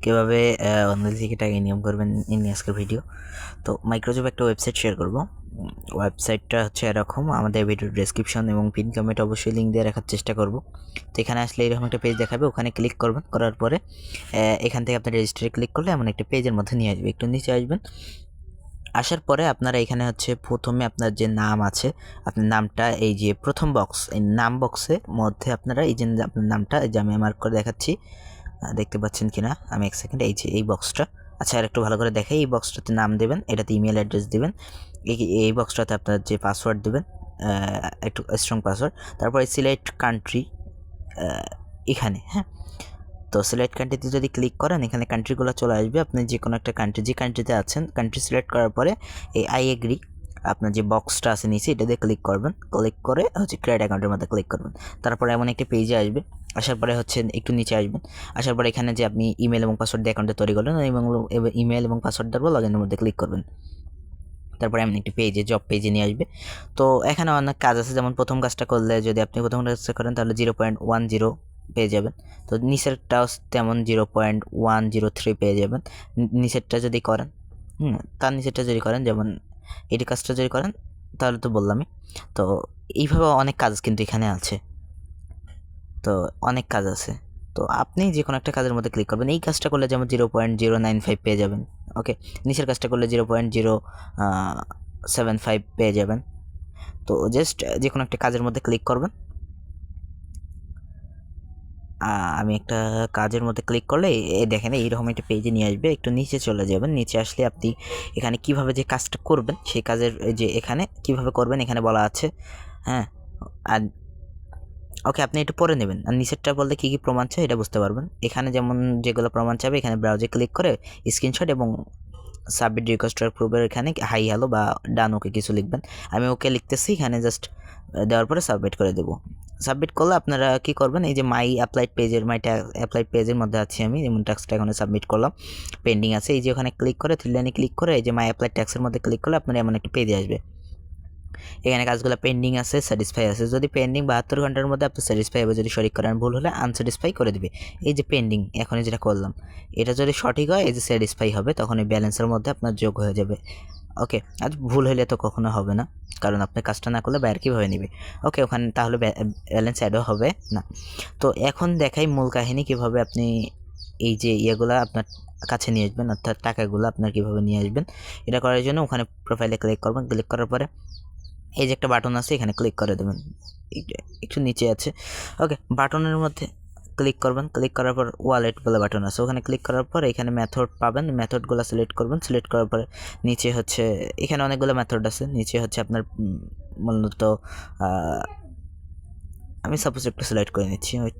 কীভাবে অনলাইন থেকে টাকা ইনকাম করবেন নিয়ে আজকের ভিডিও। তো মাইক্রোজব একটা ওয়েবসাইট শেয়ার করব। ওয়েবসাইটটা হচ্ছে এরকম, আমাদের ভিডিও ডেসক্রিপশন এবং পিন কমেন্ট অবশ্যই লিঙ্ক দিয়ে রাখার চেষ্টা করব। তো এখানে আসলে এরকম একটা পেজ দেখাবে, ওখানে ক্লিক করবেন। করার পরে এখান থেকে আপনার রেজিস্টারে ক্লিক করলে এমন একটা পেজের মধ্যে নিয়ে আসবে। একটু নিচে আসবেন, আসার পরে আপনারা এখানে হচ্ছে প্রথমে আপনার যে নাম আছে, আপনার নামটা এই যে প্রথম বক্স, এই নাম বক্সের মধ্যে আপনারা এই যে আপনার নামটা, এই যে আমি মার্ক করে দেখাচ্ছি, দেখতে পাচ্ছেন কিনা আমি এক সেকেন্ড, এই যে এই বক্সটা। আচ্ছা, আর একটু ভালো করে দেখে, এই বক্সটাতে নাম দেবেন, এটাতে ইমেল অ্যাড্রেস দেবেন, এই বক্সটাতে আপনার যে পাসওয়ার্ড দেবেন, একটু স্ট্রং পাসওয়ার্ড। তারপরে সিলেক্ট কান্ট্রি এখানে, হ্যাঁ। তো সিলেক্ট কান্ট্রিতে যদি ক্লিক করেন, এখানে কান্ট্রিগুলো চলে আসবে। আপনি যে কোনো একটা কান্ট্রি, যে কান্ট্রিতে আছেন, কান্ট্রি সিলেক্ট করার পরে এই আই এগ্রি আপনার যে বক্সটা আছে নিচে, এটা দিয়ে ক্লিক করবেন। ক্লিক করে হচ্ছে ক্রিয়েট অ্যাকাউন্টের মধ্যে ক্লিক করবেন। তারপরে এমন একটা পেজে আসবে। আসার পরে হচ্ছে একটু নিচে আসবেন। আসার পরে এখানে যে আপনি ইমেল এবং পাসওয়ার্ড দিয়ে অ্যাকাউন্টে তৈরি করলেন, এবং ইমেল এবং পাসওয়ার্ড দেওয়ার লগ ইনের মধ্যে ক্লিক করবেন। তারপরে এমন একটি পেজে, জব পেজে নিয়ে আসবে। তো এখানে অনেক কাজ আছে, যেমন প্রথম কাজটা করলে, যদি আপনি প্রথম কাজটা করেন তাহলে 0.10 পেয়ে যাবেন। তো নিচেরটাও তেমন 0.103 পেয়ে যাবেন। নিচেরটা যদি করেন, তার নিচেরটা যদি করেন, যেমন এটি কাজটা যদি করেন, তাহলে তো বললামই। তো এইভাবে অনেক কাজ কিন্তু এখানে আছে, তো অনেক কাজ আছে। তো আপনি যে কোনো একটা কাজের মধ্যে ক্লিক করবেন। এই কাজটা করলে যেমন 0.095 পেয়ে যাবেন। ওকে, নিচের কাজটা করলে 0.075 পেয়ে যাবেন। তো জাস্ট যে কোনো একটা কাজের মধ্যে ক্লিক করবেন। আমি একটা কাজের মধ্যে ক্লিক করলে দেখেন এইরকম একটা পেজে নিয়ে আসবে। একটু নিচে চলে যাবেন, নিচে আসলে আপনি এখানে কিভাবে যে কাজটা করবেন, সেই কাজের যে এখানে কিভাবে করবেন এখানে বলা আছে, হ্যাঁ। আর ওকে, আপনি একটু পরে নেবেন। আর নিচেরটা বলতে কী কী প্রমাণ চাই এটা বুঝতে পারবেন। এখানে যেমন যেগুলো প্রমাণ চাবে, এখানে ব্রাউজে ক্লিক করে স্ক্রিনশট এবং সাবমিট রিকোয়েস্ট প্রুফের এখানে হাই হ্যালো বা ডান ওকে কিছু লিখবেন। আমি ওকে লিখতেছি, এখানে জাস্ট দেওয়ার পরে সাবমিট করে দেবো। সাবমিট করলে আপনারা কী করবেন, এই যে মাই অ্যাপ্লাইড পেজের, অ্যাপ্লাইড পেজের মধ্যে আছি আমি, যেমন ট্যাক্সটা এখানে সাবমিট করলাম, পেন্ডিং আছে। এই যে ওখানে ক্লিক করে থ্রি লাইনে ক্লিক করে এই যে মাই অ্যাপ্লাইড ট্যাক্সের মধ্যে ক্লিক করলে আপনার এমন একটা পেজে আসবে। এখানে কাজগুলো পেন্ডিং আছে, স্যাটিসফাই আছে। যদি পেন্ডিং 72 ঘন্টার মধ্যে আপনি স্যাটিসফাই হবে, যদি সঠিক করেন, ভুল হলে আনস্যাটিসফাই করে দিবে। এই যে পেন্ডিং, এখনই যেটা করলাম, এটা যদি সঠিক হয়, এই যে স্যাটিসফাই হবে, তখন এই ব্যালেন্সের মধ্যে আপনার যোগ হয়ে যাবে। ওকে, আর ভুল হলে তো কখনো হবে না, কারণ আপনি কাজটা না করলে বাইরে কীভাবে নেবে। ওকে, ওখানে তাহলে ব্যালেন্স অ্যাডও হবে না। তো এখন দেখাই মূল কাহিনী, কীভাবে আপনি এই যে ইয়েগুলো আপনার কাছে নিয়ে আসবেন, অর্থাৎ টাকাগুলো আপনার কীভাবে নিয়ে আসবেন। এটা করার জন্য ওখানে প্রোফাইলে ক্লিক করবেন। ক্লিক করার পরে এই যে একটা বাটন আছে, এখানে ক্লিক করে দেবেন, একটু নিচে আছে। ওকে, বাটনের মধ্যে ক্লিক করবেন। ক্লিক করার পর ওয়ালেট বলে বাটন আছে, ওখানে ক্লিক করার পর এখানে মেথড পাবেন। মেথডগুলো সিলেক্ট করবেন। সিলেক্ট করার পরে নিচে হচ্ছে, এখানে অনেকগুলো মেথড আছে। নিচে হচ্ছে আপনার মূলত আমি সাপোজ একটু সিলেক্ট করে নিচ্ছি, ওয়েট।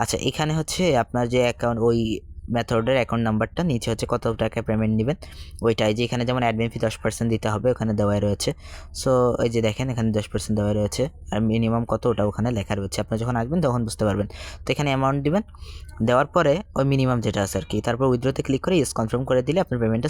আচ্ছা, এখানে হচ্ছে আপনার যে অ্যাকাউন্ট, ওই মেথডের অ্যাকাউন্ট নাম্বারটা, নিচে হচ্ছে কত টাকা পেমেন্ট নেবেন ওইটাই, যে এখানে যেমন অ্যাডমিন ফি 10% দিতে হবে, ওখানে দেওয়াই রয়েছে। সো এই যে দেখেন, এখানে 10% দেওয়া রয়েছে, আর মিনিমাম কত ওটা ওখানে লেখা রয়েছে। আপনি যখন আসবেন তখন বুঝতে পারবেন। তো এখানে অ্যামাউন্ট দিবেন, দেওয়ার পরে ওই মিনিমাম যেটা আছে আর কি, তারপর উইথড্রোতে ক্লিক করে ইয়েস কনফার্ম করে দিলে আপনার পেমেন্টটা